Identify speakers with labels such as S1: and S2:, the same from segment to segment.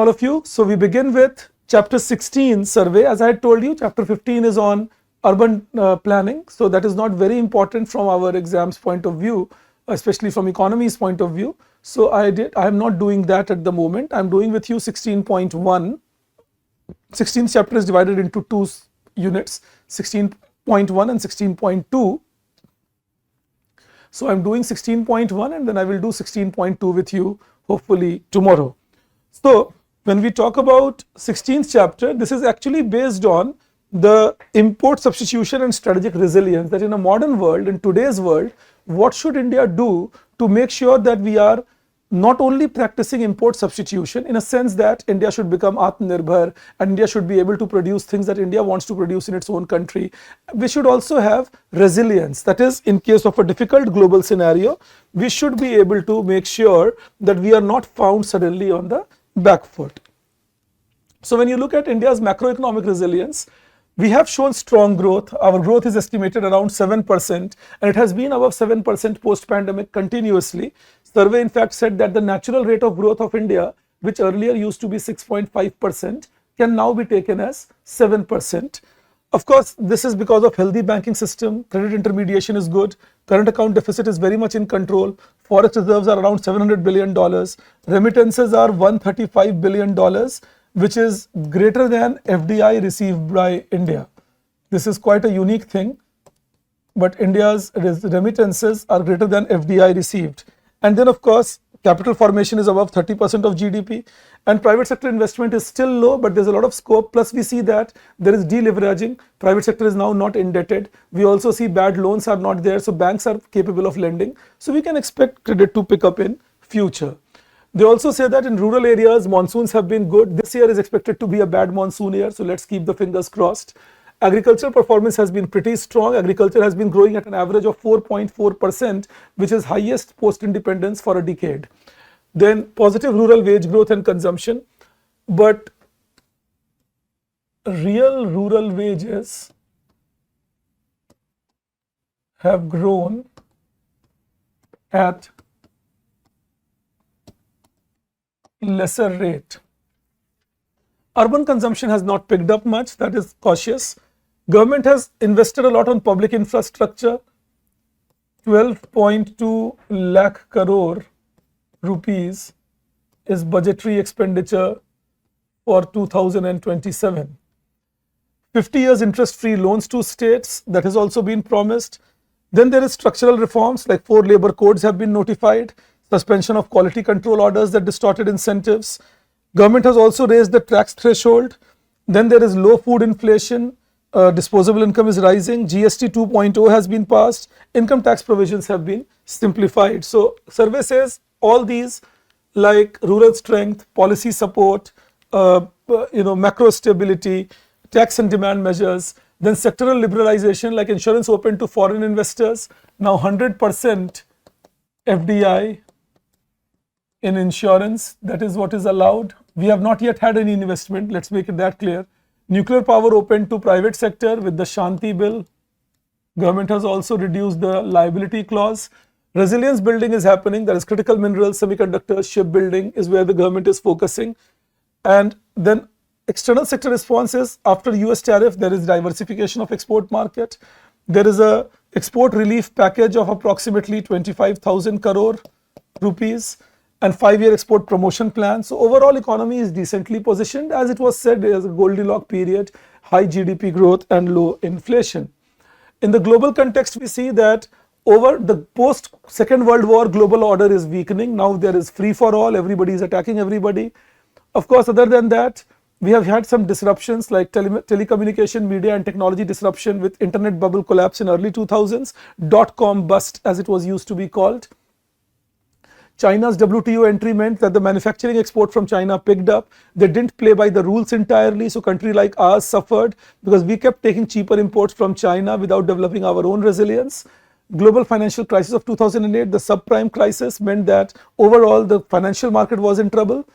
S1: all of you. So we begin with chapter 16 survey. As I had told you, chapter 15 is on urban planning. So that is not very important from our exams point of view, especially from economy's point of view. So I am not doing that at the moment. I'm doing with you 16.1. 16th chapter is divided into two units, 16.1 and 16.2. So I'm doing 16.1 and then I will do 16.2 with you hopefully tomorrow. So when we talk about 16th chapter, this is actually based on the import substitution and strategic resilience, that in a modern world, in today's world, what should India do to make sure that we are not only practicing import substitution in a sense that India should become Atmanirbhar and India should be able to produce things that India wants to produce in its own country. We should also have resilience. That is, in case of a difficult global scenario, we should be able to make sure that we are not found suddenly on the back foot. So when you look at India's macroeconomic resilience, we have shown strong growth. Our growth is estimated around 7% and it has been above 7% post-pandemic continuously. Survey in fact said that the natural rate of growth of India, which earlier used to be 6.5%, can now be taken as 7%. Of course, this is because of healthy banking system, credit intermediation is good, current account deficit is very much in control, forex reserves are around $700 billion, remittances are $135 billion, which is greater than FDI received by India. This is quite a unique thing, but India's remittances are greater than FDI received. And then of course, capital formation is above 30% of GDP and private sector investment is still low, but there's a lot of scope. Plus we see that there is deleveraging. Private sector is now not indebted. We also see bad loans are not there. So banks are capable of lending. So we can expect credit to pick up in future. They also say that in rural areas, monsoons have been good. This year is expected to be a bad monsoon year. So let's keep the fingers crossed. Agricultural performance has been pretty strong. Agriculture has been growing at an average of 4.4%, which is highest post-independence for a decade. Then positive rural wage growth and consumption. But real rural wages have grown at lesser rate. Urban consumption has not picked up much, that is cautious. Government has invested a lot on public infrastructure, 12.2 lakh crore rupees is budgetary expenditure for 2027. 50 years interest-free loans to states, that has also been promised. Then there is structural reforms, like 4 labor codes have been notified, suspension of quality control orders that distorted incentives. Government has also raised the tax threshold. Then there is low food inflation, disposable income is rising, GST 2.0 has been passed, income tax provisions have been simplified. So survey says all these, like rural strength, policy support, macro stability, tax and demand measures, then sectoral liberalization like insurance open to foreign investors, now 100% FDI in insurance, that is what is allowed. We have not yet had any investment, let's make it that clear. Nuclear power open to private sector with the Shanti bill. Government has also reduced the liability clause. Resilience building is happening, that is critical minerals, semiconductors, shipbuilding is where the government is focusing. And then external sector responses, after US tariff, there is diversification of export market. There is a export relief package of approximately 25,000 crore rupees. And 5-year export promotion plan. So overall economy is decently positioned. As it was said, there is a Goldilocks period, high GDP growth and low inflation. In the global context, we see that over the post Second World War, global order is weakening. Now there is free for all, everybody is attacking everybody. Of course, other than that, we have had some disruptions like telecommunication, media and technology disruption with internet bubble collapse in early 2000s, dot-com bust as it was used to be called. China's WTO entry meant that the manufacturing export from China picked up. They didn't play by the rules entirely. So country like ours suffered because we kept taking cheaper imports from China without developing our own resilience. Global financial crisis of 2008, the subprime crisis meant that overall the financial market was in trouble.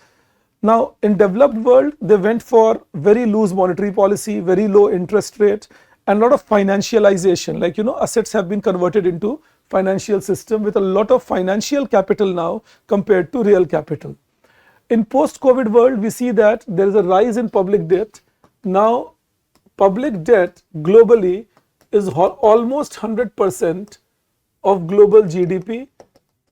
S1: Now in developed world, they went for very loose monetary policy, very low interest rate and a lot of financialization, like assets have been converted into financial system with a lot of financial capital now compared to real capital. In post-COVID world, we see that there is a rise in public debt. Now, public debt globally is almost 100% of global GDP.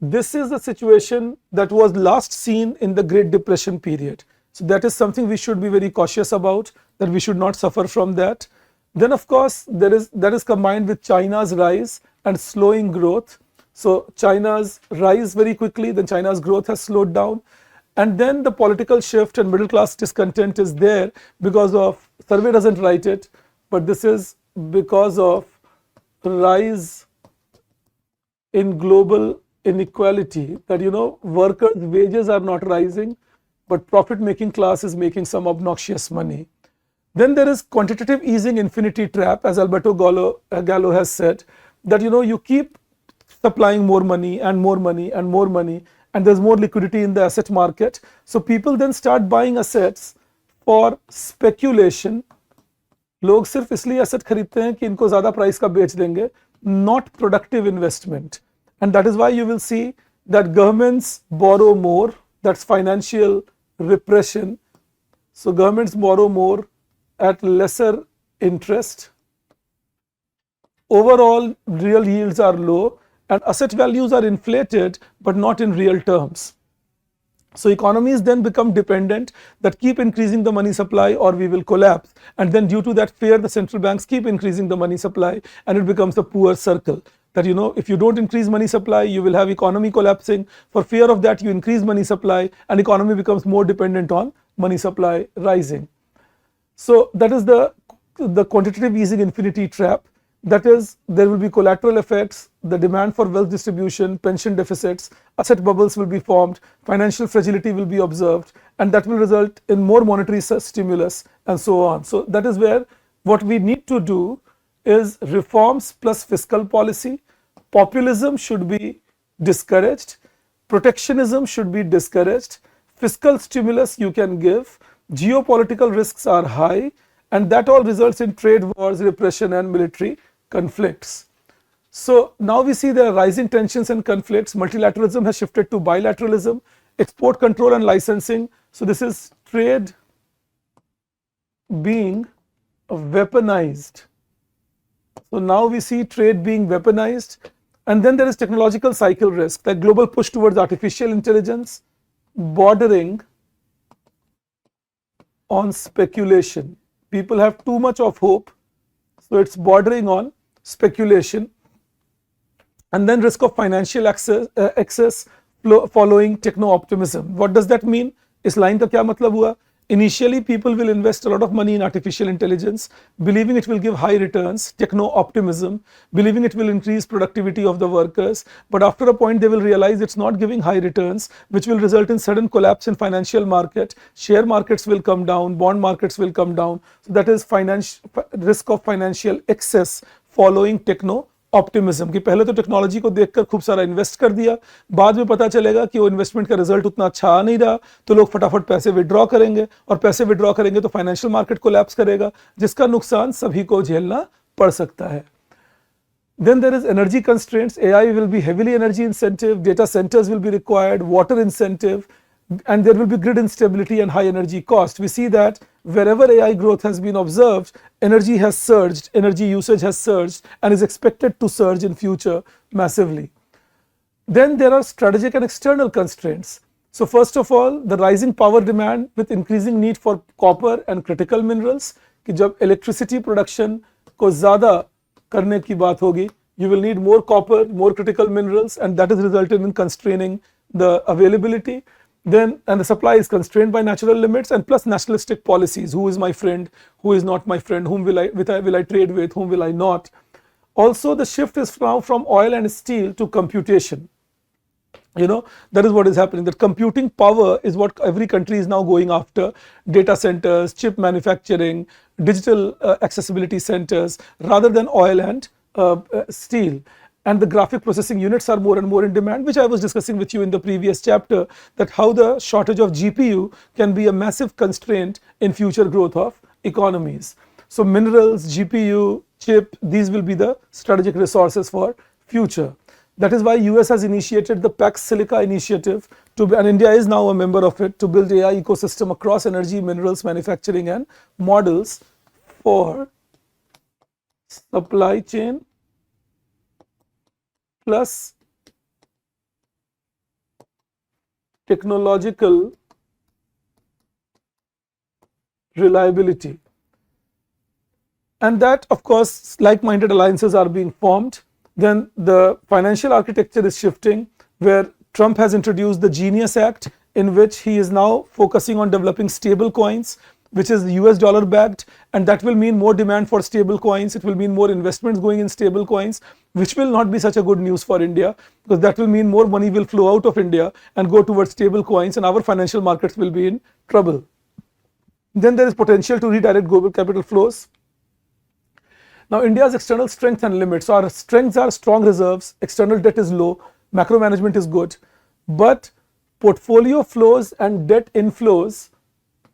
S1: This is the situation that was last seen in the Great Depression period. So that is something we should be very cautious about, that we should not suffer from that. Then of course, that is combined with China's rise and slowing growth. So China's rise very quickly, then China's growth has slowed down. And then the political shift and middle class discontent is there because of, survey doesn't write it, but this is because of rise in global inequality, that workers' wages are not rising, but profit-making class is making some obnoxious money. Then there is quantitative easing infinity trap, as Alberto Gallo has said, that you keep supplying more money and more money and more money, and there's more liquidity in the asset market. So people then start buying assets for speculation. लोग सिर्फ इसलिए asset खरीदते हैं कि इनको ज़्यादा price का बेच देंगे, not productive investment. And that is why you will see that governments borrow more, that's financial repression. So governments borrow more at lesser interest. Overall, real yields are low and asset values are inflated, but not in real terms. So economies then become dependent, that keep increasing the money supply or we will collapse. And then due to that fear, the central banks keep increasing the money supply, and it becomes a poor circle. That if you don't increase money supply, you will have economy collapsing. For fear of that, you increase money supply and economy becomes more dependent on money supply rising. So that is the quantitative easing infinity trap. That is, there will be collateral effects, the demand for wealth distribution, pension deficits, asset bubbles will be formed, financial fragility will be observed, and that will result in more monetary stimulus and so on. So that is where what we need to do is reforms plus fiscal policy. Populism should be discouraged, protectionism should be discouraged, fiscal stimulus you can give, geopolitical risks are high, and that all results in trade wars, repression and military conflicts. So now we see there are rising tensions and conflicts. Multilateralism has shifted to bilateralism, export control and licensing. So this is trade being weaponized. So now we see trade being weaponized. And then there is technological cycle risk, the global push towards artificial intelligence, bordering on speculation. People have too much of hope, so it's bordering on speculation. And then risk of financial excess following techno-optimism. What does that mean? इस line का क्या मतलब हुआ? Initially, people will invest a lot of money in artificial intelligence, believing it will give high returns, techno-optimism, believing it will increase productivity of the workers. But after a point, they will realize it's not giving high returns, which will result in sudden collapse in financial market. Share markets will come down, bond markets will come down. So that is risk of financial excess following techno optimism कि पहले तो technology को देखकर खूब सारा invest कर दिया, बाद में पता चलेगा कि वो इन्वेस्टमेंट का रिजल्ट उतना अच्छा आ नहीं रहा, तो लोग फटाफट पैसे विड्रॉ करेंगे, और पैसे विड्रॉ करेंगे तो फाइनेंशियल मार्केट कोलैप्स करेगा, जिसका नुकसान सभी को झेलना पड़ सकता है. Then there is energy constraints. AI will be heavily energy incentive, data centers will be required, water incentive, and there will be grid instability and high energy cost. We see that wherever AI growth has been observed, energy has surged, energy usage has surged and is expected to surge in future massively. Then there are strategic and external constraints. So first of all, the rising power demand with increasing need for copper and critical minerals, कि जब electricity production को ज़्यादा करने की बात होगी, you will need more copper, more critical minerals, and that is resulted in constraining the availability. Then, and the supply is constrained by natural limits, and plus nationalistic policies. Who is my friend? Who is not my friend? Whom will I trade with? Whom will I not? Also, the shift is now from oil and steel to computation. That is what is happening. That computing power is what every country is now going after. Data centers, chip manufacturing, digital accessibility centers, rather than oil and steel. And the graphic processing units are more and more in demand, which I was discussing with you in the previous chapter, that how the shortage of GPU can be a massive constraint in future growth of economies. So minerals, GPU, chip, these will be the strategic resources for future. That is why US has initiated the Pax Silica initiative, and India is now a member of it, to build AI ecosystem across energy, minerals, manufacturing, and models for supply chain plus technological reliability. And that, of course, like-minded alliances are being formed. Then the financial architecture is shifting, where Trump has introduced the Genius Act, in which he is now focusing on developing stable coins, which is US dollar backed, and that will mean more demand for stable coins. It will mean more investments going in stable coins, which will not be such a good news for India, because that will mean more money will flow out of India and go towards stable coins, and our financial markets will be in trouble. Then there is potential to redirect global capital flows. Now, India's external strengths and limits. So our strengths are strong reserves, external debt is low, macro management is good, but portfolio flows and debt inflows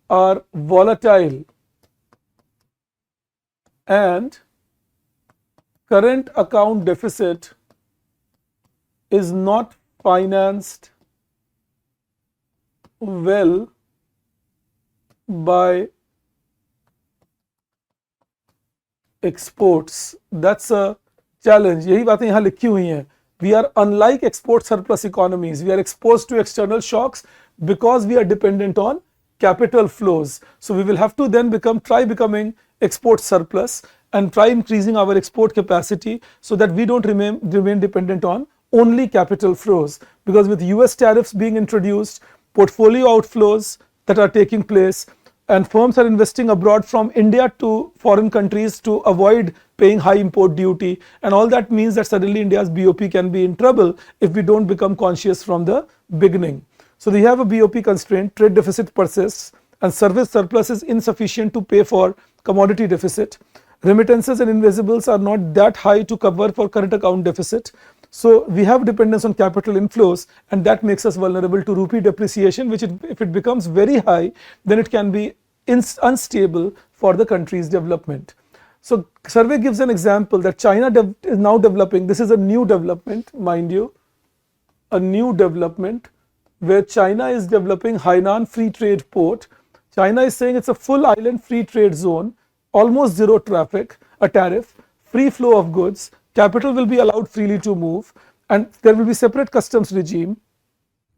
S1: are volatile, and current account deficit is not financed well by exports. That's a challenge. यही बातें यहाँ लिखी हुई हैं. We are unlike export surplus economies. We are exposed to external shocks because we are dependent on capital flows. So we will have to then try becoming export surplus and try increasing our export capacity so that we don't remain dependent on only capital flows. Because with US tariffs being introduced, portfolio outflows that are taking place, and firms are investing abroad from India to foreign countries to avoid paying high import duty, and all that means that suddenly India's BOP can be in trouble if we don't become conscious from the beginning. So we have a BOP constraint, trade deficit persists, and service surplus is insufficient to pay for commodity deficit. Remittances and invisibles are not that high to cover for current account deficit. So we have dependence on capital inflows, and that makes us vulnerable to rupee depreciation, which if it becomes very high, then it can be unstable for the country's development. So survey gives an example that China is now developing, this is a new development, mind you, a new development where China is developing Hainan Free Trade Port. China is saying it's a full island free trade zone, almost zero traffic, a tariff, free flow of goods, capital will be allowed freely to move, and there will be separate customs regime,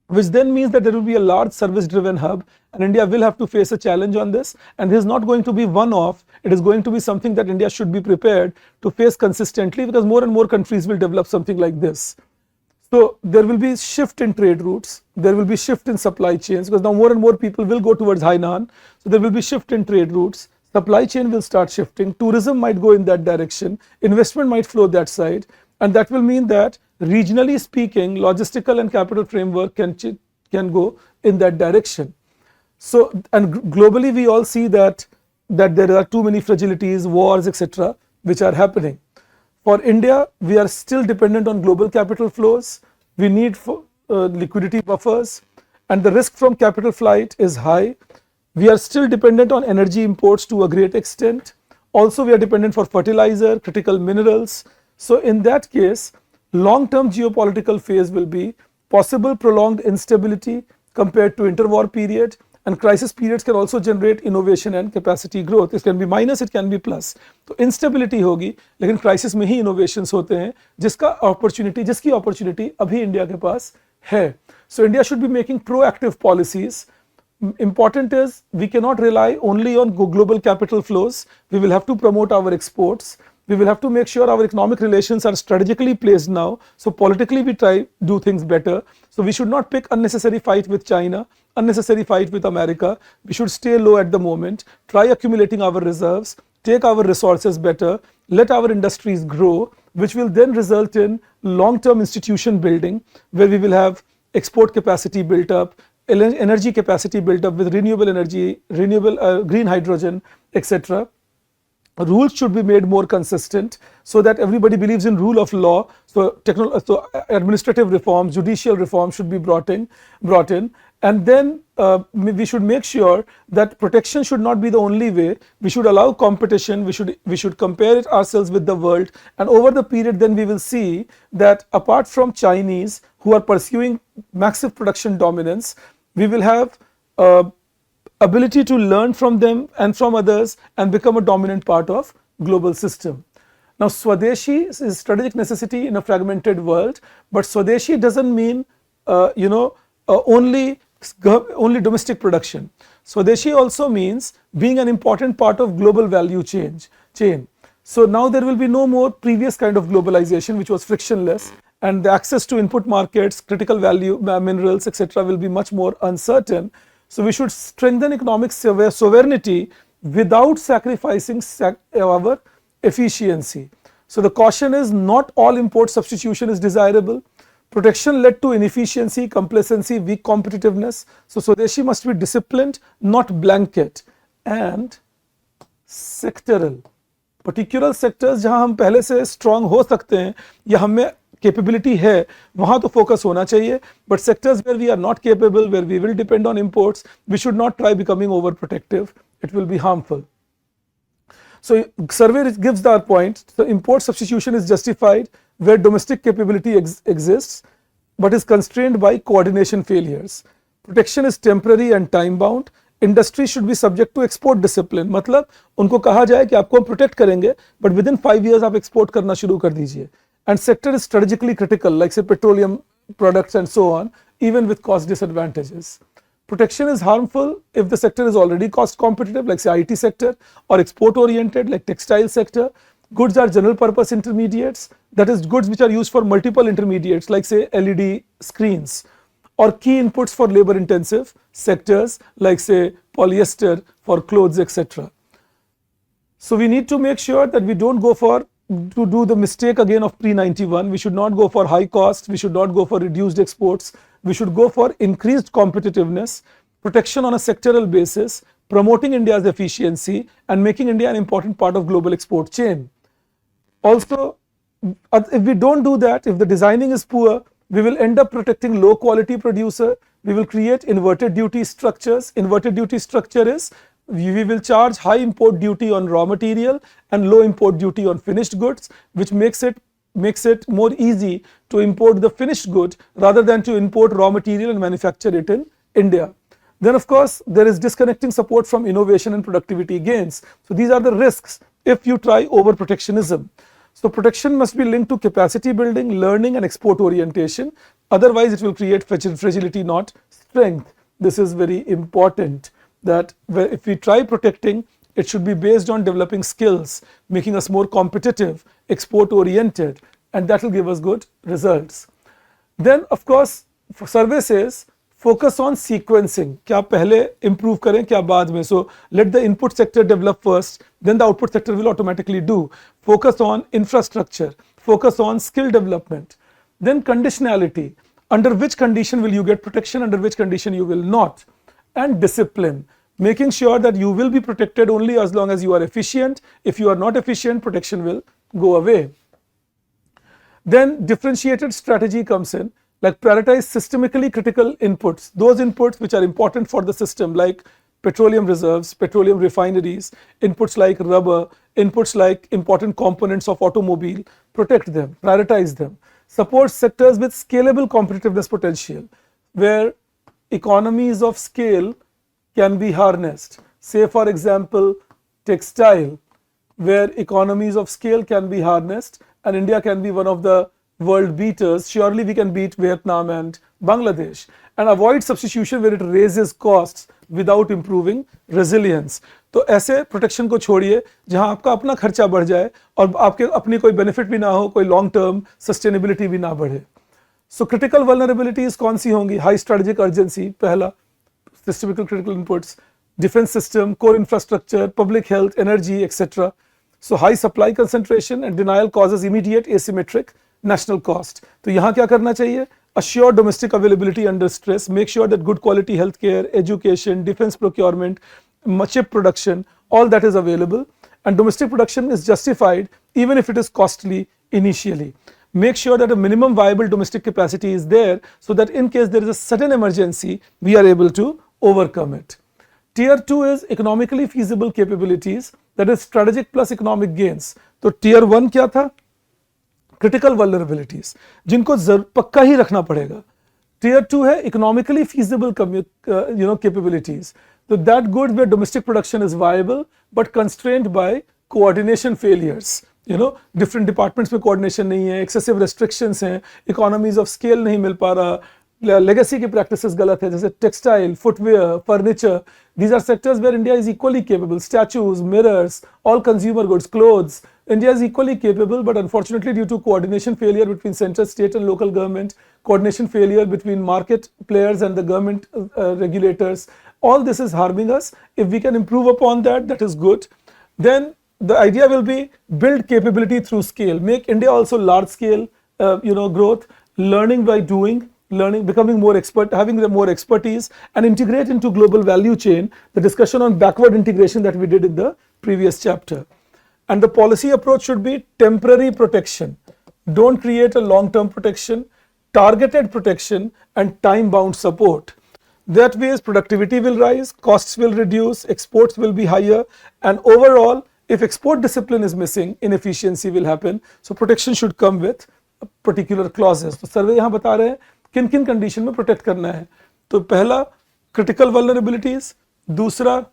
S1: which then means that there will be a large service driven hub, and India will have to face a challenge on this, and this is not going to be one off, it is going to be something that India should be prepared to face consistently, because more and more countries will develop something like this. So there will be shift in trade routes, there will be shift in supply chains, because now more and more people will go towards Hainan, so there will be shift in trade routes, supply chain will start shifting, tourism might go in that direction, investment might flow that side, and that will mean that regionally speaking, logistical and capital framework can go in that direction. So, and globally we all see that there are too many fragilities, wars, etc., which are happening. For India, we are still dependent on global capital flows. We need liquidity buffers, and the risk from capital flight is high. We are still dependent on energy imports to a great extent. Also, we are dependent for fertilizer, critical minerals. So in that case, long-term geopolitical phase will be possible prolonged instability compared to interwar period, and crisis periods can also generate innovation and capacity growth. It can be minus, it can be plus. तो instability होगी, लेकिन crisis में ही innovations होते हैं, जिसकी opportunity अभी India के पास है. So India should be making proactive policies. Important is we cannot rely only on global capital flows. We will have to promote our exports. We will have to make sure our economic relations are strategically placed now. So politically we try do things better. So we should not pick unnecessary fight with China, unnecessary fight with America. We should stay low at the moment, try accumulating our reserves, take our resources better, let our industries grow, which will then result in long-term institution building, where we will have export capacity built up, energy capacity built up with renewable energy, green hydrogen, etc. rules should be made more consistent so that everybody believes in rule of law. So, administrative reforms, judicial reforms should be brought in, and then we should make sure that protection should not be the only way. We should allow competition. We should compare it ourselves with the world, and over the period, then we will see that apart from Chinese who are pursuing massive production dominance, we will have ability to learn from them and from others and become a dominant part of global system. Now, Swadeshi is strategic necessity in a fragmented world, but Swadeshi doesn't mean only domestic production. Swadeshi also means being an important part of global value chain. So now there will be no more previous kind of globalization which was frictionless, and the access to input markets, critical value minerals, etc. will be much more uncertain. So we should strengthen economic sovereignty without sacrificing our efficiency. So the caution is not all import substitution is desirable. Protection led to inefficiency, complacency, weak competitiveness. So Swadeshi must be disciplined, not blanket, and sectoral. Particular sectors जहां हम पहले से strong हो सकते हैं या हमें capability है, वहां तो focus होना चाहिए. But sectors where we are not capable, where we will depend on imports, we should not try becoming overprotective. It will be harmful. So survey gives the point. The import substitution is justified where domestic capability exists, but is constrained by coordination failures. Protection is temporary and time bound. Industry should be subject to export discipline. मतलब उनको कहा जाए कि आपको हम protect करेंगे, but within 5 years आप export करना शुरू कर दीजिए. And sector is strategically critical, like say petroleum products and so on, even with cost disadvantages. Protection is harmful if the sector is already cost competitive, like say IT sector, or export oriented, like textile sector. Goods are general purpose intermediates, that is goods which are used for multiple intermediates, like say LED screens, or key inputs for labor intensive sectors, like say polyester for clothes, etc. So we need to make sure that we don't go for to do the mistake again of pre-91. We should not go for high cost, we should not go for reduced exports, we should go for increased competitiveness, protection on a sectoral basis, promoting India's efficiency and making India an important part of global export chain. Also, if we don't do that, if the designing is poor, we will end up protecting low quality producer. We will create inverted duty structures. Inverted duty structure is we will charge high import duty on raw material and low import duty on finished goods, which makes it more easy to import the finished good rather than to import raw material and manufacture it in India. Then of course there is disconnecting support from innovation and productivity gains. So these are the risks if you try over protectionism. So protection must be linked to capacity building, learning and export orientation. Otherwise it will create fragility, not strength. This is very important, that if we try protecting, it should be based on developing skills, making us more competitive, export oriented, and that will give us good results. Then of course survey says focus on sequencing. क्या पहले improve करें, क्या बाद में. So let the input sector develop first, then the output sector will automatically do. Focus on infrastructure, focus on skill development. Then conditionality. Under which condition will you get protection, under which condition you will not. And discipline. Making sure that you will be protected only as long as you are efficient. If you are not efficient, protection will go away. Then differentiated strategy comes in, like prioritize systemically critical inputs, those inputs which are important for the system, like petroleum reserves, petroleum refineries, inputs like rubber, inputs like important components of automobile. Protect them, prioritize them. Support sectors with scalable competitiveness potential, where economies of scale can be harnessed. Say for example textile, where economies of scale can be harnessed and India can be one of the world beaters. Surely we can beat Vietnam and Bangladesh, and avoid substitution where it raises costs without improving resilience. तो ऐसे protection को छोड़िए जहां आपका अपना खर्चा बढ़ जाए और आपके अपनी कोई बेनिफिट भी ना हो, कोई लॉन्ग टर्म सस्टेनेबिलिटी भी ना बढ़े. सो क्रिटिकल वल्नरेबिलिटीज कौन सी होंगी? हाई स्ट्रेटेजिक अर्जेंसी पहला, systemical critical inputs, defence system, core infrastructure, public health, energy etcetera. So high supply concentration and denial causes immediate asymmetric national cost. तो यहाँ क्या करना चाहिए? Assure domestic availability under stress, make sure that good quality healthcare, education, defense procurement, chip production, all that is available, and domestic production is justified even if it is costly initially. Make sure that a minimum viable domestic capacity is there so that in case there is a sudden emergency, we are able to overcome it. Tier 2 is economically feasible capabilities, that is strategic plus economic gains. तो tier 1 क्या था? Critical vulnerabilities, जिनको पक्का ही रखना पड़ेगा. Tier 2 है economically feasible capabilities. So that goods where domestic production is viable but constrained by coordination failures. Different departments में coordination नहीं है, excessive restrictions हैं, economies of scale नहीं मिल पा रहा, legacy की practices गलत है, जैसे textile, footwear, furniture. These are sectors where India is equally capable. Statues, mirrors, all consumer goods, clothes. India is equally capable, but unfortunately due to coordination failure between central, state and local government, coordination failure between market players and the government regulators, all this is harming us. If we can improve upon that, that is good. Then the idea will be build capability through scale, make India also large scale growth, learning by doing, becoming more expert, having more expertise, and integrate into global value chain, the discussion on backward integration that we did in the previous chapter. And the policy approach should be temporary protection. Don't create a long-term protection, targeted protection and time-bound support. That way productivity will rise, costs will reduce, exports will be higher, and overall if export discipline is missing, inefficiency will happen. So protection should come with particular clauses. तो सर्वे यहाँ बता रहे हैं किन किन condition में protect करना है. तो पहला क्रिटिकल वल्नरेबिलिटीज, दूसरा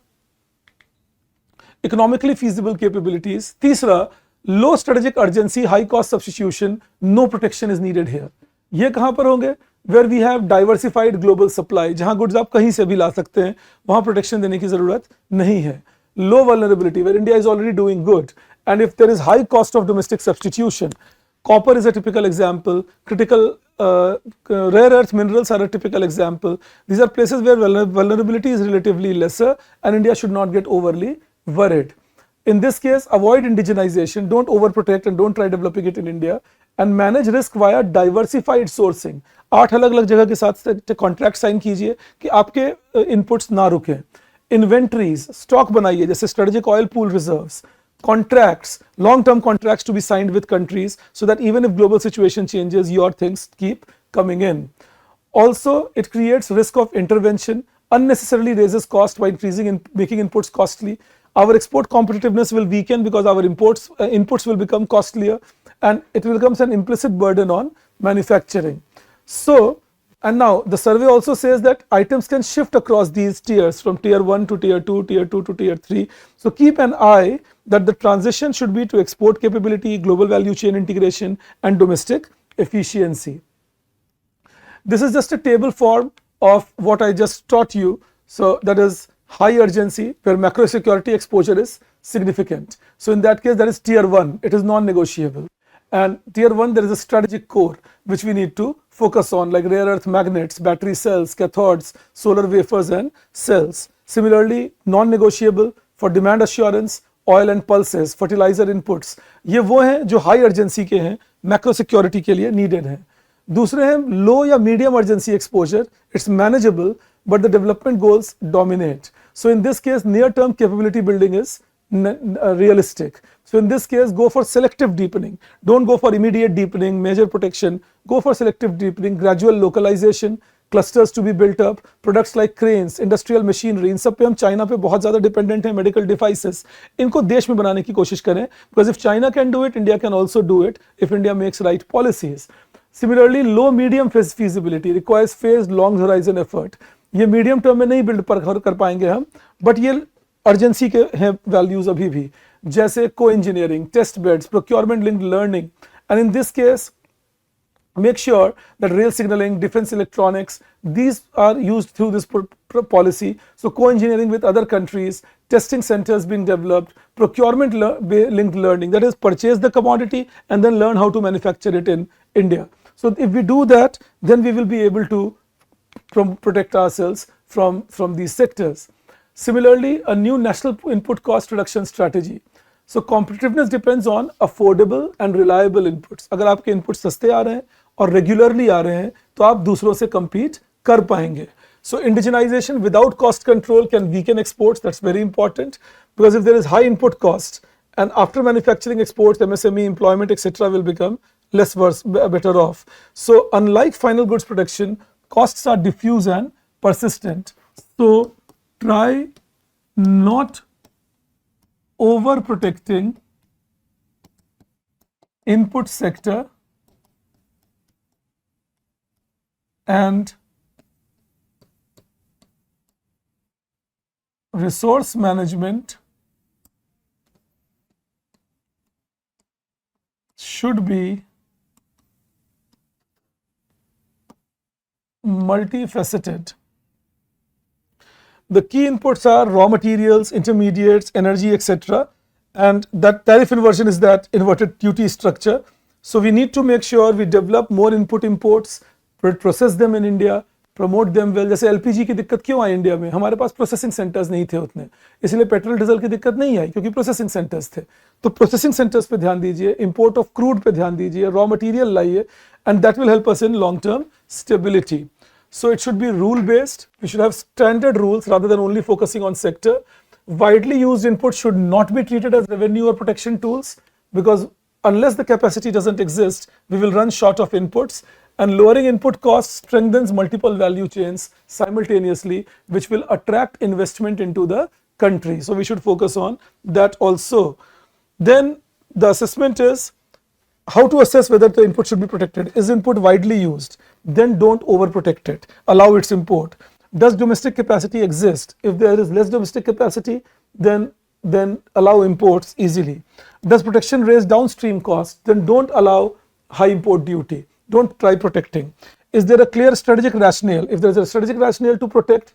S1: इकोनॉमिकली फीजिबल कैपेबिलिटीज, तीसरा low strategic urgency, high cost substitution, no protection is needed here. ये कहां पर होंगे? Where we have diversified global supply, जहां गुड्स आप कहीं से भी ला सकते हैं, वहां प्रोटेक्शन देने की जरूरत नहीं है. Low vulnerability, where India is already doing good, and if there is high cost of domestic substitution, copper is a typical example, critical rare earth minerals are a typical example. These are places where vulnerability is relatively lesser and India should not get overly worried. In this case, avoid indigenization, don't overprotect and don't try developing it in India, and manage risk via diversified sourcing. 8 अलग अलग जगह के साथ contract sign कीजिए कि आपके inputs ना रुकें. इन्वेंट्रीज, स्टॉक बनाइए, जैसे strategic oil pool reserves, contracts, long-term contracts to be signed with countries so that even if global situation changes, your things keep coming in. Also, it creates risk of intervention, unnecessarily raises cost by making inputs costly. Our export competitiveness will weaken because our inputs will become costlier, and it becomes an implicit burden on manufacturing. So, and now the survey also says that items can shift across these tiers from tier 1 to tier 2, tier 2 to tier 3. So keep an eye that the transition should be to export capability, global value chain integration and domestic efficiency. This is just a table form of what I just taught you. So that is high urgency where macro security exposure is significant. So in that case, that is tier 1, it is non-negotiable. And tier 1, there is a strategic core which we need to focus on, like rare earth magnets, battery cells, cathodes, solar wafers and cells. Similarly, non-negotiable for demand assurance, oil and pulses, fertilizer inputs. ये वो हैं जो high urgency के हैं, macro security के लिए needed हैं. दूसरे हैं low या medium urgency exposure, it's manageable but the development goals dominate. So in this case, near-term capability building is realistic. So in this case, go for selective deepening. Don't go for immediate deepening, major protection. Go for selective deepening, gradual localization, clusters to be built up, products like cranes, industrial machinery. इन सब पे हम China पे बहुत ज़्यादा dependent हैं, medical devices. इनको देश में बनाने की कोशिश करें, because if China can do it, India can also do it if India makes right policies. Similarly, low medium feasibility requires phased long horizon effort. ये medium term में नहीं build कर पाएंगे हम, but ये urgency के हैं values अभी भी, जैसे co-engineering, test beds, procurement linked learning, and in this case, make sure that rail signaling, defense electronics, these are used through this policy. So co-engineering with other countries, testing centers being developed, procurement linked learning, that is purchase the commodity and then learn how to manufacture it in India. So if we do that, then we will be able to protect ourselves from these sectors. Similarly, a new national input cost reduction strategy. So competitiveness depends on affordable and reliable inputs. अगर आपके inputs सस्ते आ रहे हैं और regularly आ रहे हैं, तो आप दूसरों से compete कर पाएंगे. So indigenization without cost control can weaken exports. That's very important, because if there is high input cost and after manufacturing, exports, MSME, employment, etc. will become less worse, better off. So unlike final goods protection, costs are diffuse and persistent. So try not overprotecting input sector and resource management should be multifaceted. The key inputs are raw materials, intermediates, energy, etc. And that tariff inversion is that inverted duty structure. So we need to make sure we develop more input imports, process them in India, promote them well. जैसे LPG की दिक्कत क्यों आई India में, हमारे पास processing centres नहीं थे उतने, इसलिए पेट्रोल डीजल की दिक्कत नहीं आई क्योंकि प्रोसेसिंग सेंटर्स थे. तो प्रोसेसिंग सेंटर्स पे ध्यान दीजिए, इंपोर्ट ऑफ क्रूड पे ध्यान दीजिए, रॉ मटेरियल लाइए, and that will help us in long term stability. So it should be rule based. We should have standard rules rather than only focusing on sector. Widely used inputs should not be treated as revenue or protection tools, because unless the capacity doesn't exist, we will run short of inputs. And lowering input costs strengthens multiple value chains simultaneously, which will attract investment into the country. So we should focus on that also. Then the assessment is how to assess whether the input should be protected. Is input widely used? Then don't overprotect it. Allow its import. Does domestic capacity exist? If there is less domestic capacity, then allow imports easily. Does protection raise downstream costs? Then don't allow high import duty. Don't try protecting. Is there a clear strategic rationale? If there is a strategic rationale to protect.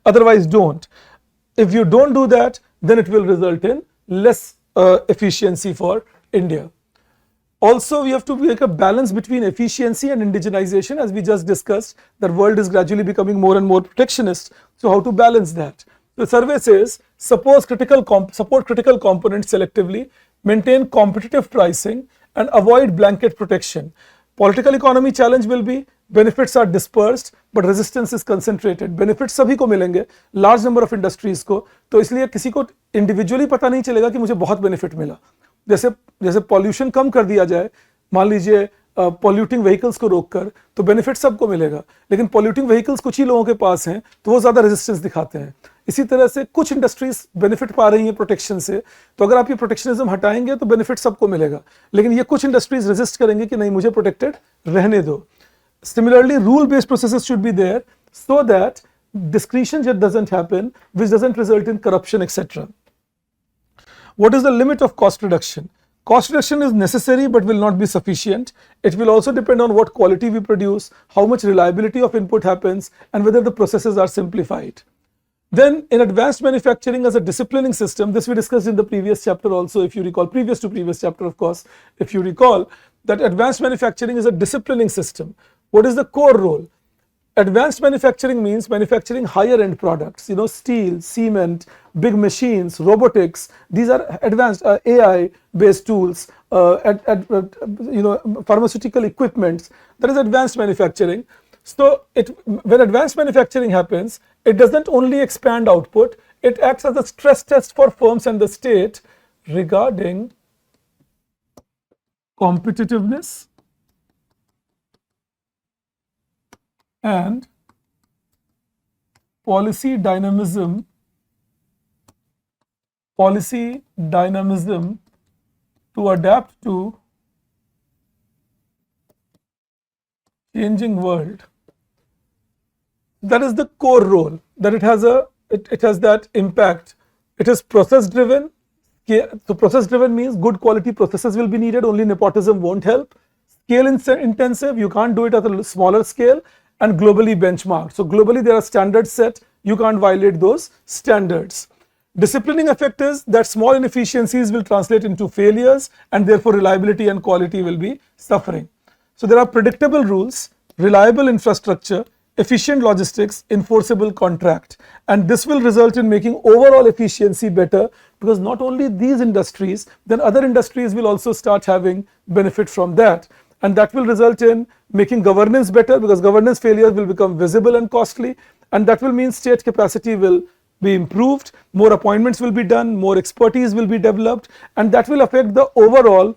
S1: Otherwise, don't. If you don't do that, then it will result in less efficiency for India. Also, we have to make a balance between efficiency and indigenization, as we just discussed. The world is gradually becoming more and more protectionist. So how to balance that? The survey says support critical components selectively, maintain competitive pricing, and avoid blanket protection. Political economy challenge will be benefits are dispersed but resistance is concentrated. Benefits सभी को मिलेंगे, large number of industries को, तो इसलिए किसी को individually पता नहीं चलेगा कि मुझे बहुत benefit मिला. जैसे पॉल्यूशन कम कर दिया जाए, मान लीजिए पॉल्यूटिंग व्हीकल्स को रोककर, तो बेनिफिट सबको मिलेगा, लेकिन पॉल्यूटिंग व्हीकल्स कुछ ही लोगों के पास हैं तो वो ज्यादा रेजिस्टेंस दिखाते हैं. इसी तरह से कुछ इंडस्ट्रीज बेनिफिट पा रही हैं प्रोटेक्शन से, तो अगर आप ये प्रोटेक्शनिज्म हटाएंगे तो बेनिफिट सबको मिलेगा, लेकिन ये कुछ इंडस्ट्रीज रेजिस्ट करेंगे कि नहीं मुझे प्रोटेक्टेड रहने दो. Similarly, rule based processes should be there so that discretion just doesn't happen, which doesn't result in corruption, etc. What is the limit of cost reduction? Cost reduction is necessary but will not be sufficient. It will also depend on what quality we produce, how much reliability of input happens, and whether the processes are simplified. Then in advanced manufacturing as a disciplining system, this we discussed in the previous chapter also, if you recall, previous to previous chapter of course, if you recall, that advanced manufacturing is a disciplining system. What is the core role? Advanced manufacturing means manufacturing higher end products, steel, cement, big machines, robotics. These are advanced AI based tools, pharmaceutical equipments. That is advanced manufacturing. So when advanced manufacturing happens, it doesn't only expand output, it acts as a stress test for firms and the state regarding competitiveness and policy dynamism to adapt to changing world. That is the core role, that it has that impact. It is process driven. So process driven means good quality processes will be needed, only nepotism won't help. Scale intensive, you can't do it at a smaller scale, and globally benchmarked. So globally there are standards set, you can't violate those standards. Disciplining effect is that small inefficiencies will translate into failures, and therefore reliability and quality will be suffering. So there are predictable rules, reliable infrastructure, efficient logistics, enforceable contract, and this will result in making overall efficiency better, because not only these industries, then other industries will also start having benefit from that, and that will result in making governance better, because governance failure will become visible and costly, and that will mean state capacity will be improved, more appointments will be done, more expertise will be developed, and that will affect the overall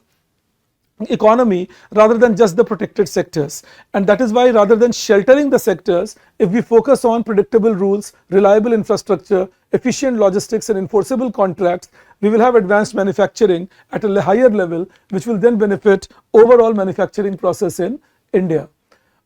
S1: economy rather than just the protected sectors. And that is why, rather than sheltering the sectors, if we focus on predictable rules, reliable infrastructure, efficient logistics and enforceable contracts, we will have advanced manufacturing at a higher level, which will then benefit overall manufacturing process in India.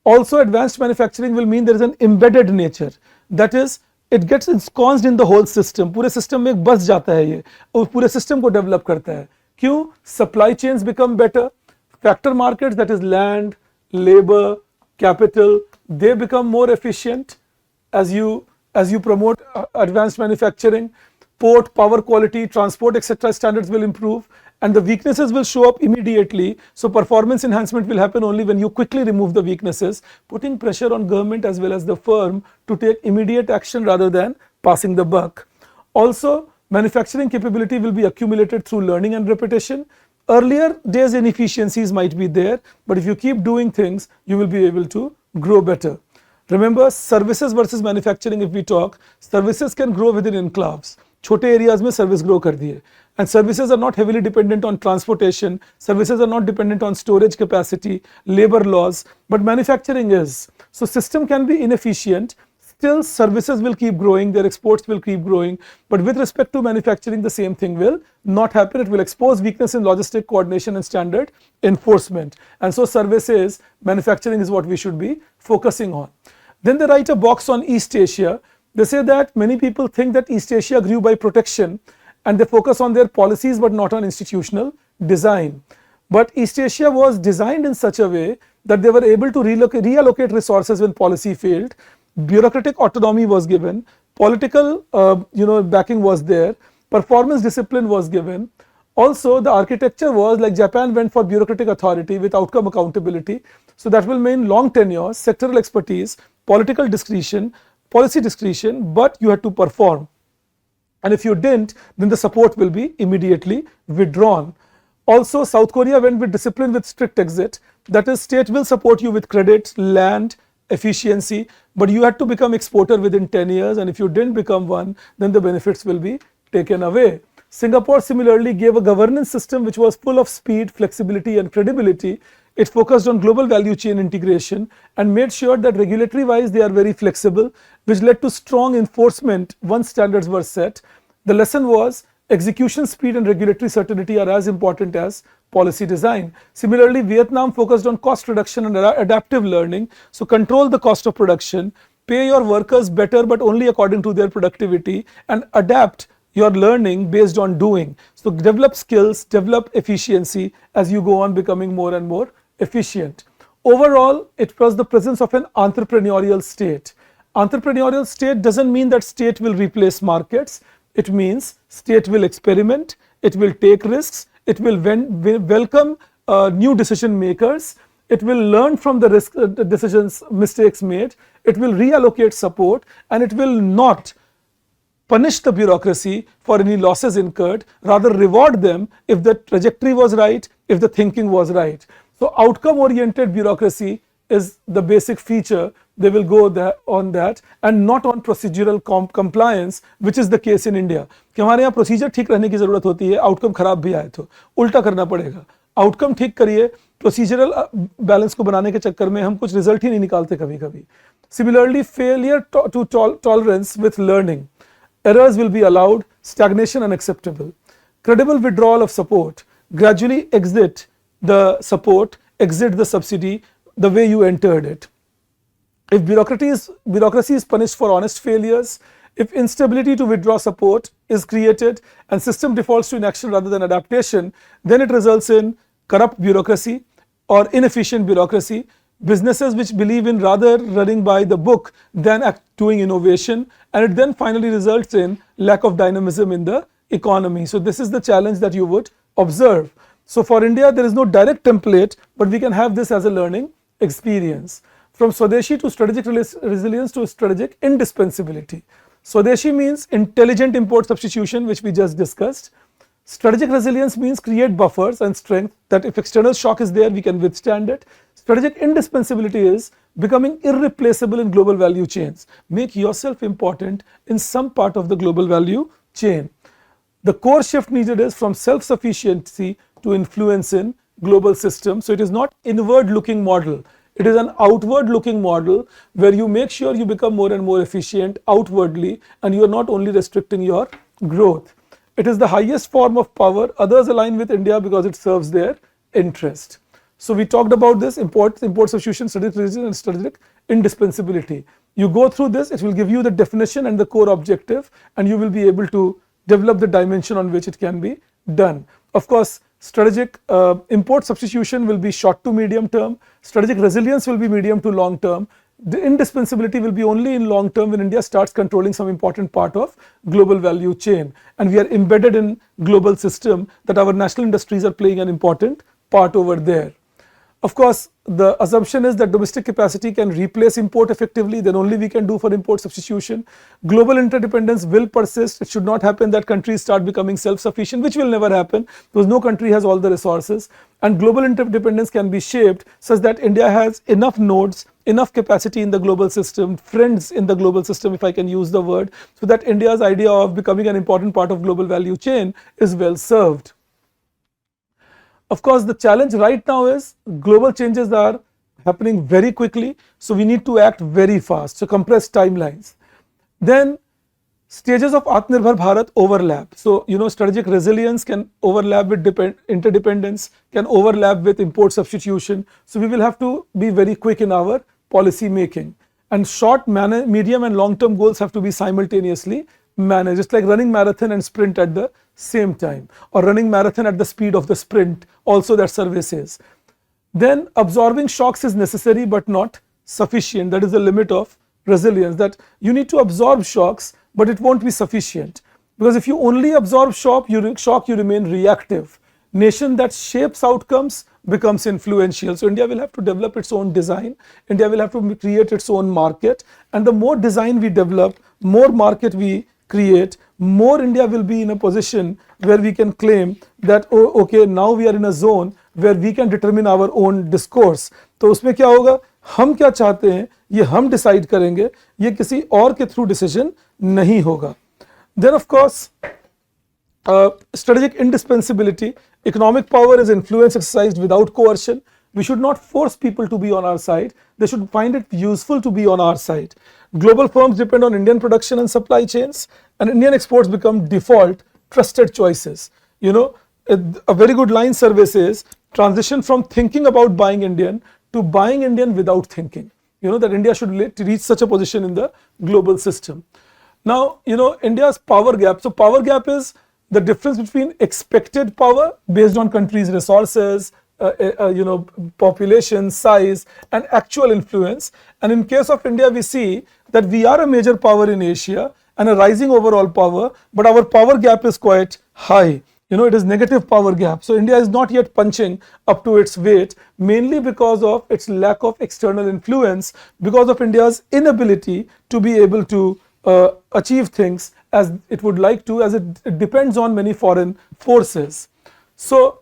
S1: Also, advanced manufacturing will mean there is an embedded nature, that is, it gets ensconced in the whole system. पूरे system में एक बस जाता है ये और पूरे system को develop करता है. क्यों? Supply chains become better, factor markets, that is land, labor, capital, they become more efficient as you promote advanced manufacturing. Port, power quality, transport, etc. standards will improve, and the weaknesses will show up immediately. So performance enhancement will happen only when you quickly remove the weaknesses, putting pressure on government as well as the firm to take immediate action rather than passing the buck. Also, manufacturing capability will be accumulated through learning and repetition. Earlier days inefficiencies might be there, but if you keep doing things, you will be able to grow better. Remember, services versus manufacturing, if we talk, services can grow within enclaves. छोटे areas में service grow कर दिए, and services are not heavily dependent on transportation, services are not dependent on storage capacity, labor laws, but manufacturing is. So system can be inefficient, still services will keep growing, their exports will keep growing, but with respect to manufacturing, the same thing will not happen. It will expose weakness in logistic coordination and standard enforcement, and so services, manufacturing is what we should be focusing on. Then they write a box on East Asia. They say that many people think that East Asia grew by protection, and they focus on their policies but not on institutional design. But East Asia was designed in such a way that they were able to reallocate resources when policy failed. Bureaucratic autonomy was given, political backing was there, performance discipline was given. Also, the architecture was like Japan went for bureaucratic authority with outcome accountability. So that will mean long tenure, sectoral expertise, political discretion, policy discretion, but you had to perform. And if you didn't, then the support will be immediately withdrawn. Also, South Korea went with discipline with strict exit. That is, state will support you with credit, land, efficiency, but you had to become exporter within 10 years. And if you didn't become one, then the benefits will be taken away. Singapore similarly gave a governance system which was full of speed, flexibility and credibility. It focused on global value chain integration and made sure that regulatory wise they are very flexible, which led to strong enforcement once standards were set. The lesson was execution speed and regulatory certainty are as important as policy design. Similarly, Vietnam focused on cost reduction and adaptive learning. So control the cost of production, pay your workers better but only according to their productivity, and adapt your learning based on doing. So develop skills, develop efficiency as you go on becoming more and more efficient. Overall, it was the presence of an entrepreneurial state. Entrepreneurial state doesn't mean that state will replace markets. It means state will experiment, it will take risks, it will welcome new decision makers, it will learn from the decisions, mistakes made, it will reallocate support, and it will not punish the bureaucracy for any losses incurred, rather reward them if the trajectory was right, if the thinking was right. So outcome oriented bureaucracy is the basic feature. They will go on that and not on procedural compliance, which is the case in India. कि हमारे यहाँ procedure ठीक रहने की जरूरत होती है, outcome खराब भी आए तो उल्टा करना पड़ेगा. आउटकम ठीक करिए, प्रोसीजरल बैलेंस को बनाने के चक्कर में हम कुछ रिजल्ट ही नहीं निकालते कभी कभी. Similarly, failure to tolerance with learning. Errors will be allowed, stagnation unacceptable. Credible withdrawal of support, gradually exit the support, exit the subsidy the way you entered it. If bureaucracy is punished for honest failures, if instability to withdraw support is created and system defaults to inaction rather than adaptation, then it results in corrupt bureaucracy or inefficient bureaucracy, businesses which believe in rather running by the book than doing innovation, and it then finally results in lack of dynamism in the economy. So this is the challenge that you would observe. So for India, there is no direct template, but we can have this as a learning experience. From Swadeshi to strategic resilience to strategic indispensability. Swadeshi means intelligent import substitution, which we just discussed. Strategic resilience means create buffers and strength that if external shock is there, we can withstand it. Strategic indispensability is becoming irreplaceable in global value chains. Make yourself important in some part of the global value chain. The core shift needed is from self-sufficiency to influence in global system. So it is not inward looking model. It is an outward looking model where you make sure you become more and more efficient outwardly, and you are not only restricting your growth. It is the highest form of power. Others align with India because it serves their interest. So we talked about this: import substitution, strategic resilience, and strategic indispensability. You go through this, it will give you the definition and the core objective, and you will be able to develop the dimension on which it can be done. Of course, strategic import substitution will be short to medium term. Strategic resilience will be medium to long term. The indispensability will be only in long term when India starts controlling some important part of global value chain, and we are embedded in global system that our national industries are playing an important part over there. Of course, the assumption is that domestic capacity can replace import effectively, then only we can do for import substitution. Global interdependence will persist. It should not happen that countries start becoming self-sufficient, which will never happen because no country has all the resources. And global interdependence can be shaped such that India has enough nodes, enough capacity in the global system, friends in the global system, if I can use the word, so that India's idea of becoming an important part of global value chain is well served. Of course, the challenge right now is global changes are happening very quickly, so we need to act very fast, so compressed timelines. Then stages of Atmanirbhar Bharat overlap. So, strategic resilience can overlap with interdependence, can overlap with import substitution. So, we will have to be very quick in our policy making. And short, medium and long term goals have to be simultaneously managed. It's like running marathon and sprint at the same time, or running marathon at the speed of the sprint, also that survey says. Then absorbing shocks is necessary but not sufficient. That is the limit of resilience, that you need to absorb shocks, but it won't be sufficient, because if you only absorb shock, you remain reactive. Nation that shapes outcomes becomes influential. So India will have to develop its own design. India will have to create its own market, and the more design we develop, more market we create, more India will be in a position where we can claim that, oh, okay, now we are in a zone where we can determine our own discourse. तो उसमें क्या होगा, हम क्या चाहते हैं ये हम डिसाइड करेंगे, ये किसी और के थ्रू डिसीजन नहीं होगा. Then of course, strategic indispensability. Economic power is influence exercised without coercion. We should not force people to be on our side. They should find it useful to be on our side. Global firms depend on Indian production and supply chains, and Indian exports become default trusted choices. A very good line survey says transition from thinking about buying Indian to buying Indian without thinking. That India should reach such a position in the global system. Now, India's power gap. So power gap is the difference between expected power based on countries' resources, population, size, and actual influence. And in case of India, we see that we are a major power in Asia and a rising overall power, but our power gap is quite high. It is negative power gap. So India is not yet punching up to its weight, mainly because of its lack of external influence, because of India's inability to be able to achieve things as it would like to, as it depends on many foreign forces. So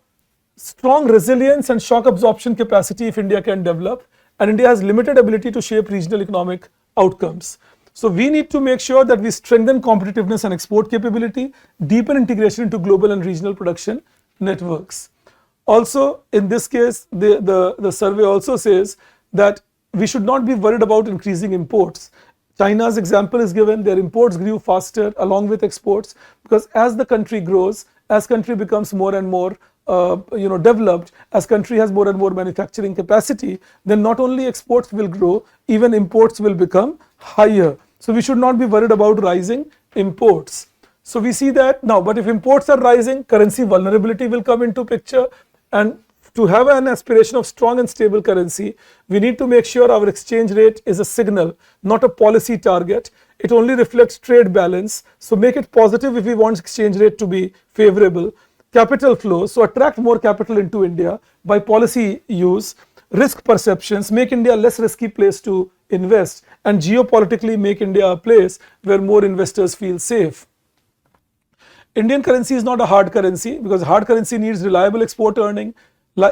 S1: strong resilience and shock absorption capacity if India can develop, and India has limited ability to shape regional economic outcomes. So we need to make sure that we strengthen competitiveness and export capability, deepen integration into global and regional production networks. Also, in this case, the survey also says that we should not be worried about increasing imports. China's example is given. Their imports grew faster along with exports, because as the country grows, as country becomes more and more developed, as country has more and more manufacturing capacity, then not only exports will grow, even imports will become higher. So we should not be worried about rising imports. So we see that now, but if imports are rising, currency vulnerability will come into picture, and to have an aspiration of strong and stable currency, we need to make sure our exchange rate is a signal, not a policy target. It only reflects trade balance. So make it positive if we want exchange rate to be favorable. Capital flows, so attract more capital into India by policy use. Risk perceptions, make India a less risky place to invest, and geopolitically make India a place where more investors feel safe. Indian currency is not a hard currency, because hard currency needs reliable export earning,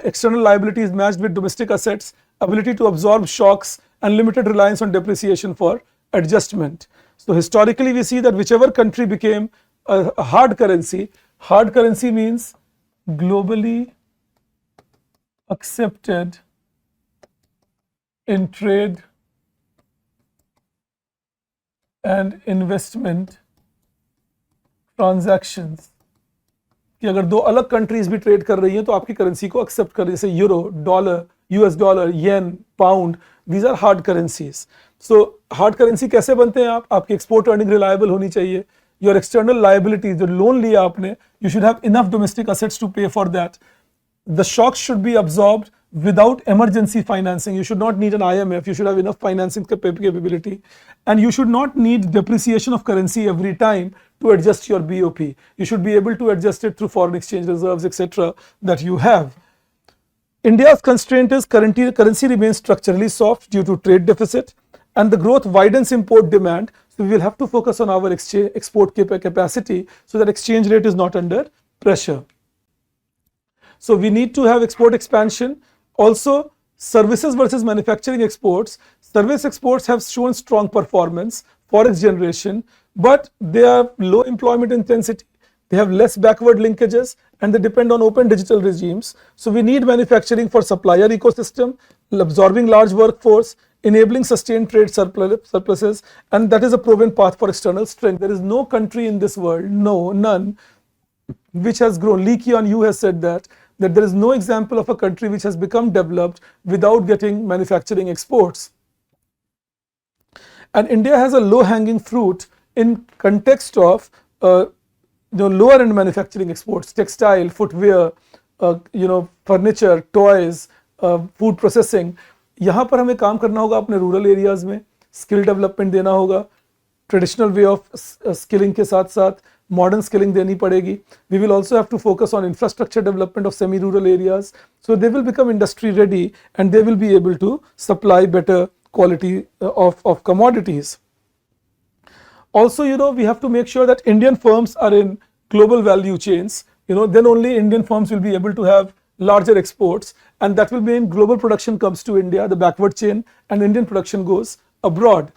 S1: external liabilities matched with domestic assets, ability to absorb shocks, and limited reliance on depreciation for adjustment. So historically we see that whichever country became a hard currency means globally accepted in trade and investment transactions, कि अगर दो अलग countries भी trade कर रही हैं तो आपकी करेंसी को एक्सेप्ट कर रही है, जैसे euro, dollar, US dollar, yen, pound, these are hard currencies. So hard currency कैसे बनते हैं? आपकी एक्सपोर्ट अर्निंग रिलायबल होनी चाहिए. योर एक्सटर्नल लायबिलिटीज, जो लोन लिया आपने, you should have enough domestic assets to pay for that. The shocks should be absorbed without emergency financing. You should not need an IMF. You should have enough financing capability, and you should not need depreciation of currency every time to adjust your BOP. You should be able to adjust it through foreign exchange reserves, etc. that you have. India's constraint is currency remains structurally soft due to trade deficit, and the growth widens import demand. So we will have to focus on our export capacity so that exchange rate is not under pressure. So we need to have export expansion. Also, services versus manufacturing exports. Service exports have shown strong performance, forex generation, but they have low employment intensity. They have less backward linkages, and they depend on open digital regimes. So we need manufacturing for supplier ecosystem, absorbing large workforce, enabling sustained trade surpluses, and that is a proven path for external strength. There is no country in this world, none, which has grown. Lee Kuan Yew has said that there is no example of a country which has become developed without getting manufacturing exports. And India has a low-hanging fruit in context of the lower-end manufacturing exports, textile, footwear, furniture, toys, food processing. यहाँ पर हमें काम करना होगा अपने rural areas में, skill development देना होगा, ट्रेडिशनल वे ऑफ स्किलिंग के साथ साथ मॉडर्न स्किलिंग देनी पड़ेगी. We will also have to focus on infrastructure development of semi rural areas, so they will become industry ready and they will be able to supply better quality of commodities. Also, we have to make sure that Indian firms are in global value chains. Then only Indian firms will be able to have larger exports, and that will mean global production comes to India, the backward chain, and Indian production goes abroad.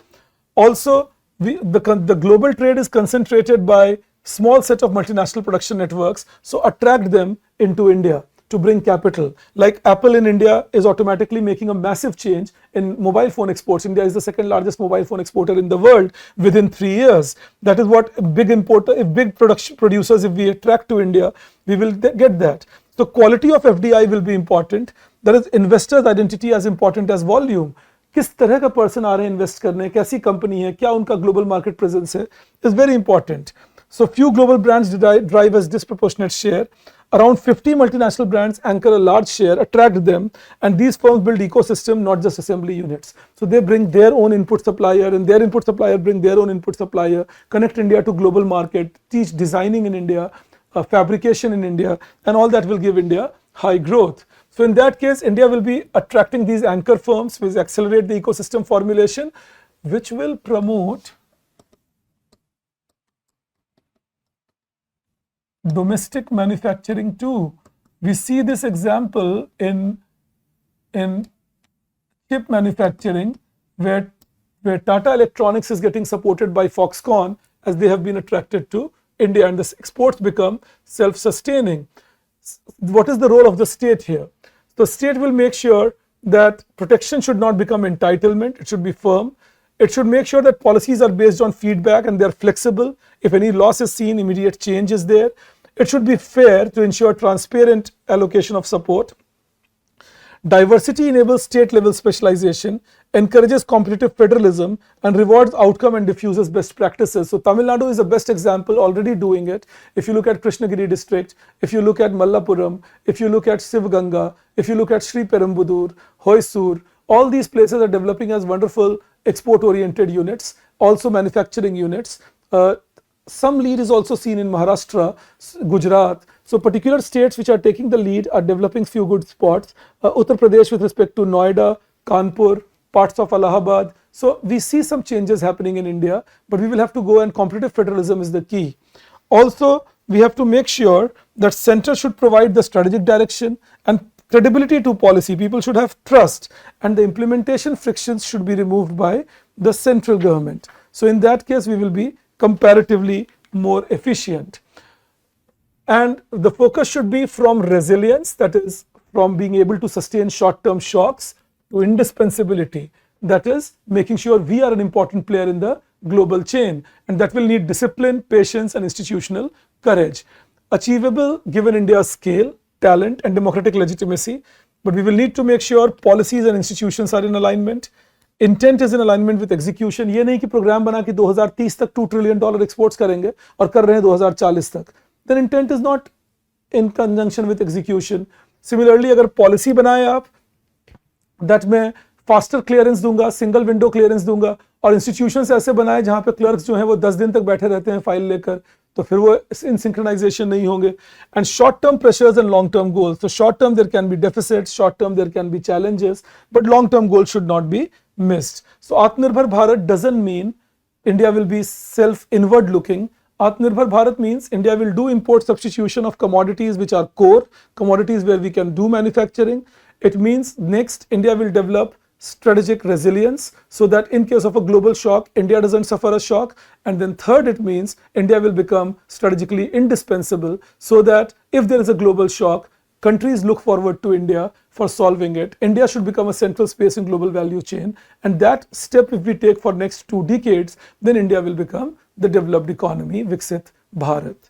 S1: Also, the global trade is concentrated by small set of multinational production networks, so attract them into India to bring capital. Like Apple in India is automatically making a massive change in mobile phone exports. India is the second largest mobile phone exporter in the world within 3 years. That is what big production producers, if we attract to India, we will get that. So quality of FDI will be important. That is investors' identity as important as volume. किस तरह का person आ रहे हैं invest करने, कैसी company है, क्या उनका ग्लोबल मार्केट प्रेजेंस है, is very important. So few global brands drive as disproportionate share. Around 50 multinational brands anchor a large share, attract them, and these firms build ecosystem, not just assembly units. So they bring their own input supplier, and their input supplier bring their own input supplier, connect India to global market, teach designing in India, fabrication in India, and all that will give India high growth. So in that case, India will be attracting these anchor firms, which accelerate the ecosystem formulation, which will promote domestic manufacturing too. We see this example in chip manufacturing, where Tata Electronics is getting supported by Foxconn as they have been attracted to India, and the exports become self-sustaining. What is the role of the state here? The state will make sure that protection should not become entitlement, it should be firm. It should make sure that policies are based on feedback and they are flexible. If any loss is seen, immediate change is there. It should be fair to ensure transparent allocation of support. Diversity enables state level specialization, encourages competitive federalism, and rewards outcome and diffuses best practices. So Tamil Nadu is the best example, already doing it. If you look at Krishnagiri district, if you look at Mallapuram, if you look at Sivganga, if you look at Sri Perumbudur, Hoysur, all these places are developing as wonderful export oriented units, also manufacturing units. Some lead is also seen in Maharashtra, Gujarat. So particular states which are taking the lead are developing few good spots. Uttar Pradesh with respect to Noida, Kanpur, parts of Allahabad. So we see some changes happening in India, but we will have to go, and competitive federalism is the key. Also, we have to make sure that center should provide the strategic direction, and credibility to policy. People should have trust, and the implementation frictions should be removed by the central government. So in that case, we will be comparatively more efficient. And the focus should be from resilience, that is from being able to sustain short-term shocks, to indispensability, that is making sure we are an important player in the global chain, and that will need discipline, patience and institutional courage. Achievable given India's scale, talent and democratic legitimacy, but we will need to make sure policies and institutions are in alignment. Intent is in alignment with execution. ये नहीं कि programme बना कि 2030 तक $2 trillion exports करेंगे और कर रहे हैं 2040 तक. Then intent is not in conjunction with execution. Similarly, अगर पॉलिसी बनाए आप that मैं फास्टर क्लियरेंस दूंगा, सिंगल विंडो क्लियरेंस दूंगा, और इंस्टीट्यूशंस ऐसे बनाए जहां पे क्लर्क्स जो हैं वो 10 दिन तक बैठे रहते हैं फाइल लेकर, तो फिर वो इन सिंक्रोनाइजेशन नहीं होंगे. And short term pressures and long term goals. तो short term there can be deficits, short term there can be challenges, but long term goals should not be missed. So Atmanirbhar Bharat doesn't mean India will be self-inward looking. Atmanirbhar Bharat means India will do import substitution of commodities which are core, commodities where we can do manufacturing. It means next India will develop strategic resilience so that in case of a global shock, India doesn't suffer a shock. And then third, it means India will become strategically indispensable so that if there is a global shock, countries look forward to India for solving it. India should become a central space in global value chain, and that step if we take for next 2 decades, then India will become the developed economy, Viksit Bharat.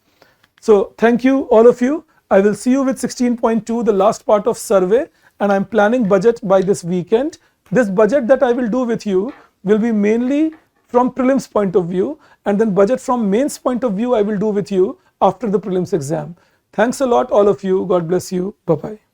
S1: So thank you all of you. I will see you with 16.2, the last part of survey, and I'm planning budget by this weekend. This budget that I will do with you will be mainly from prelims point of view, and then budget from mains point of view I will do with you after the prelims exam. Thanks a lot all of you. God bless you. Bye-bye.